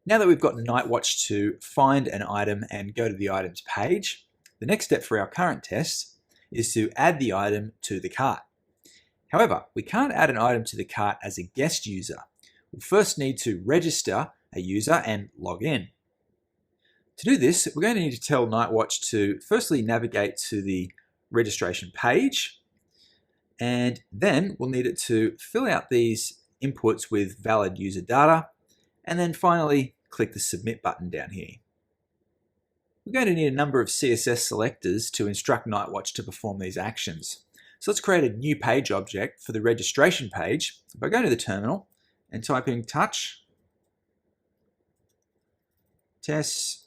Now that we've got Nightwatch to find an item and go to the items page, the next step for our current test is to add the item to the cart. However, we can't add an item to the cart as a guest user. We'll first need to register a user and log in. To do this, we're going to need to tell Nightwatch to firstly navigate to the registration page, and then we'll need it to fill out these inputs with valid user data, and then finally click the submit button down here. We're going to need a number of CSS selectors to instruct Nightwatch to perform these actions. So let's create a new page object for the registration page by going to the terminal and typing touch tests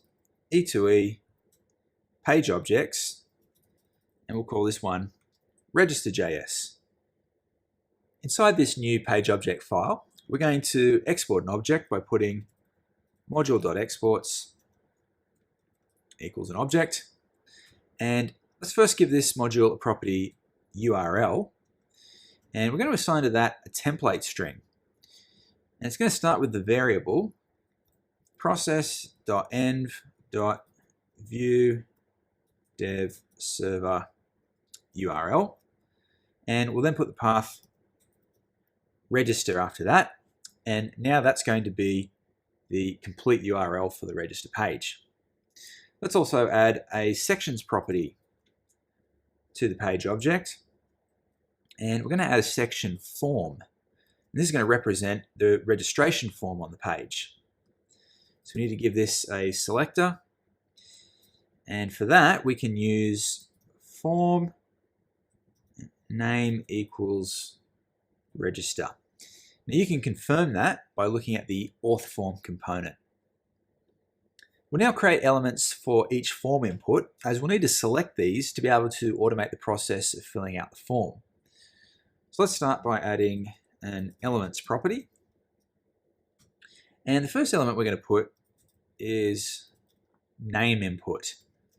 e2e page objects, and we'll call this one register.js. Inside this new page object file, we're going to export an object by putting module.exports equals an object, and let's first give this module a property URL, and we're going to assign to that a template string, and it's going to start with the variable process.env.view dev server URL, and we'll then put the path register after that, and now that's going to be the complete URL for the register page. Let's also add a sections property to the page object, and we're going to add a section form. And this is going to represent the registration form on the page. So we need to give this a selector, and for that we can use form name equals register. Now you can confirm that by looking at the auth form component. We'll now create elements for each form input, as we'll need to select these to be able to automate the process of filling out the form. So let's start by adding an elements property. And the first element we're going to put is name input.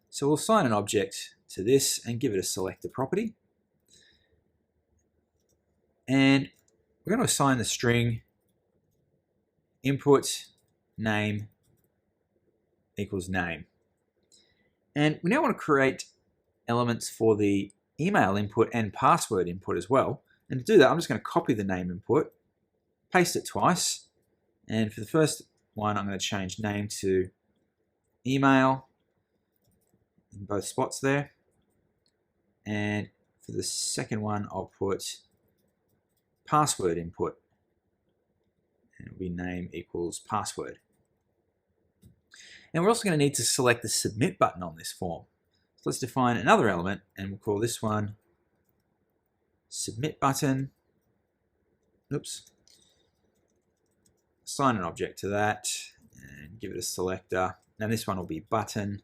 So we'll assign an object to this and give it a selector property. And we're going to assign the string input name equals name. And we now want to create elements for the email input and password input as well. And to do that, I'm just going to copy the name input, paste it twice, and for the first one, I'm going to change name to email in both spots there. And for the second one, I'll put password input, and it'll be name equals password. And we're also going to need to select the submit button on this form. So let's define another element, and we'll call this one submit button. Oops. Assign an object to that and give it a selector. Now this one will be button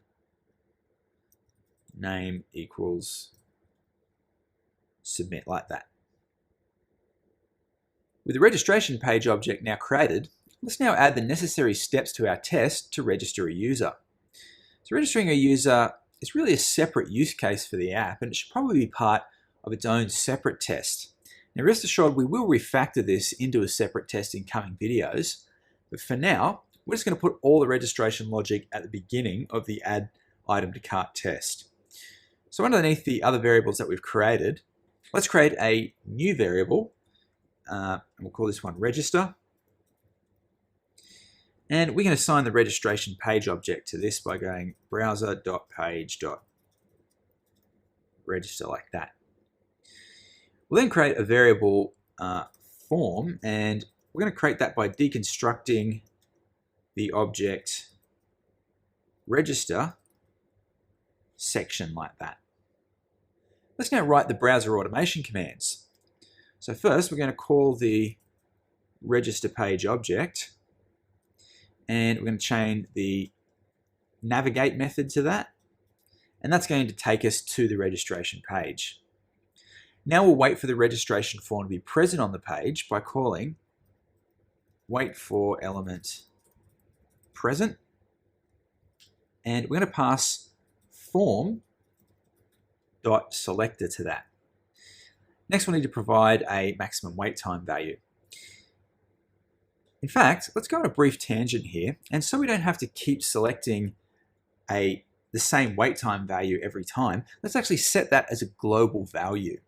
name equals submit, like that. With the registration page object now created, let's now add the necessary steps to our test to register a user. So registering a user is really a separate use case for the app, and it should probably be part of its own separate test. Now rest assured, we will refactor this into a separate test in coming videos, but for now, we're just going to put all the registration logic at the beginning of the add item to cart test. So underneath the other variables that we've created, let's create a new variable, and we'll call this one register. And we can assign the registration page object to this by going browser.page.register, like that. We'll then create a variable form, and we're going to create that by deconstructing the object register section, like that. Let's now write the browser automation commands. So first, we're going to call the register page object, and we're going to chain the navigate method to that, and that's going to take us to the registration page. Now we'll wait for the registration form to be present on the page by calling wait for element present, and we're going to pass form.selector to that. Next, we'll need to provide a maximum wait time value. In fact, let's go on a brief tangent here, and so we don't have to keep selecting the same wait time value every time, let's actually set that as a global value.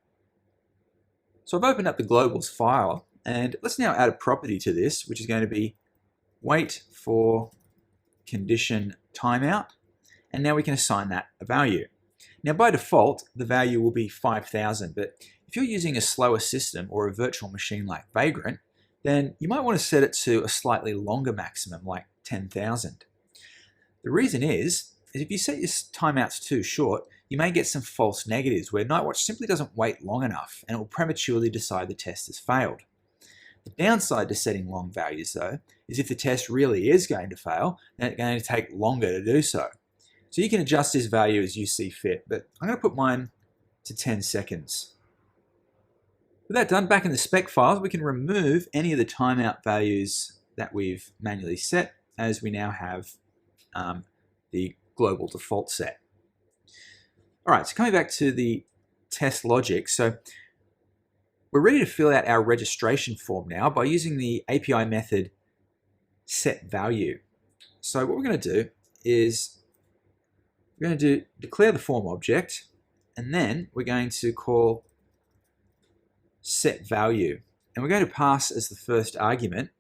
So I've opened up the globals file, and let's now add a property to this, which is going to be wait for condition timeout, and now we can assign that a value. Now by default, the value will be 5,000, but if you're using a slower system or a virtual machine like Vagrant, then you might want to set it to a slightly longer maximum, like 10,000. The reason is if you set your timeouts too short, you may get some false negatives where Nightwatch simply doesn't wait long enough and it will prematurely decide the test has failed. The downside to setting long values, though, is if the test really is going to fail, then it's going to take longer to do so. So you can adjust this value as you see fit, but I'm going to put mine to 10 seconds. With that done, back in the spec files, we can remove any of the timeout values that we've manually set, as we now have the global default set. All right, so coming back to the test logic, so we're ready to fill out our registration form now by using the API method setValue. So what we're going to do is we're going to declare the form object, and then we're going to call setValue, and we're going to pass as the first argument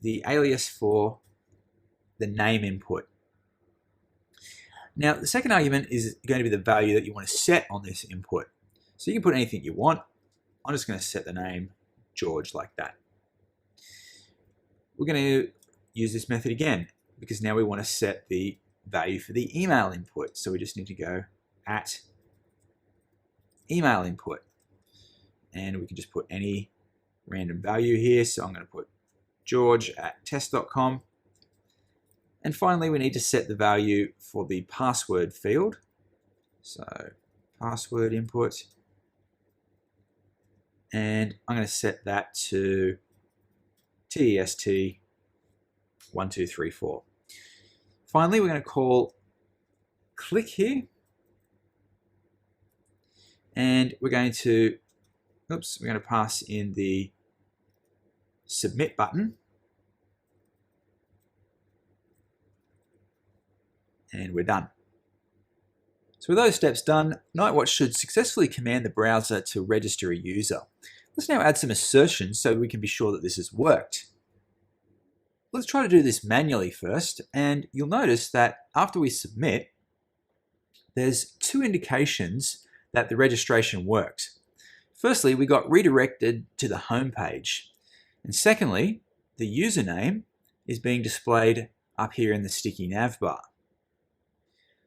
the alias for the name input. Now the second argument is going to be the value that you want to set on this input. So you can put anything you want. I'm just going to set the name George like that. We're going to use this method again because now we want to set the value for the email input. So we just need to go at email input. And we can just put any random value here. So I'm going to put george@test.com. And finally, we need to set the value for the password field. So password input. And I'm going to set that to TEST1234. Finally, we're going to call click here. And we're going to pass in the submit button. And we're done. So with those steps done, Nightwatch should successfully command the browser to register a user. Let's now add some assertions so we can be sure that this has worked. Let's try to do this manually first, and you'll notice that after we submit, there's two indications that the registration worked. Firstly, we got redirected to the home page. And secondly, the username is being displayed up here in the sticky nav bar.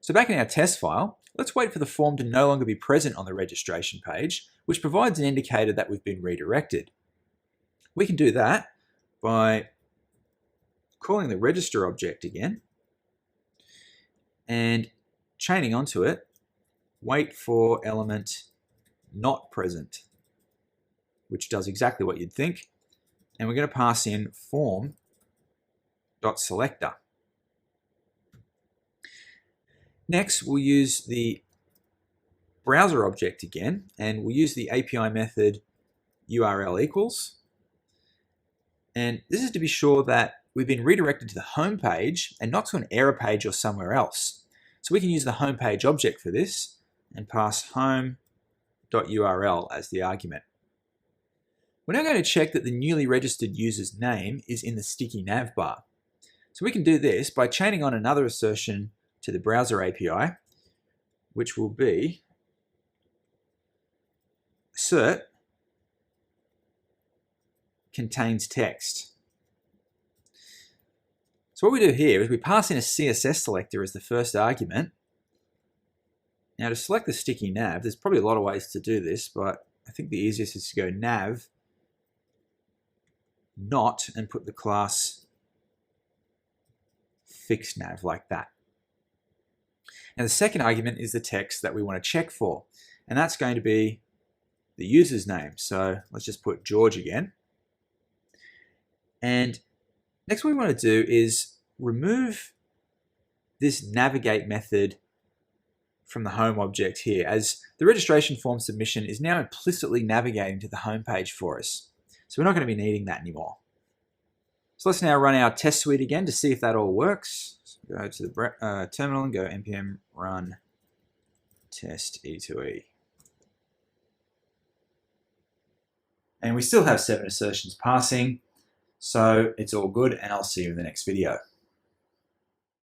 So back in our test file, let's wait for the form to no longer be present on the registration page, which provides an indicator that we've been redirected. We can do that by calling the register object again and chaining onto it, wait for element not present, which does exactly what you'd think. And we're going to pass in form.selector. Next, we'll use the browser object again, and we'll use the API method URL equals. And this is to be sure that we've been redirected to the home page and not to an error page or somewhere else. So we can use the home page object for this and pass home.url as the argument. We're now going to check that the newly registered user's name is in the sticky nav bar. So we can do this by chaining on another assertion to the browser API, which will be assert contains text. So what we do here is we pass in a CSS selector as the first argument. Now to select the sticky nav, there's probably a lot of ways to do this, but I think the easiest is to go nav not and put the class fixed nav like that. Now the second argument is the text that we want to check for, and that's going to be the user's name. So let's just put George again. And next what we want to do is remove this navigate method from the home object here, as the registration form submission is now implicitly navigating to the home page for us. So we're not going to be needing that anymore. So let's now run our test suite again to see if that all works. So go to the terminal and go npm run test e2e. And we still have 7 assertions passing, so it's all good, and I'll see you in the next video.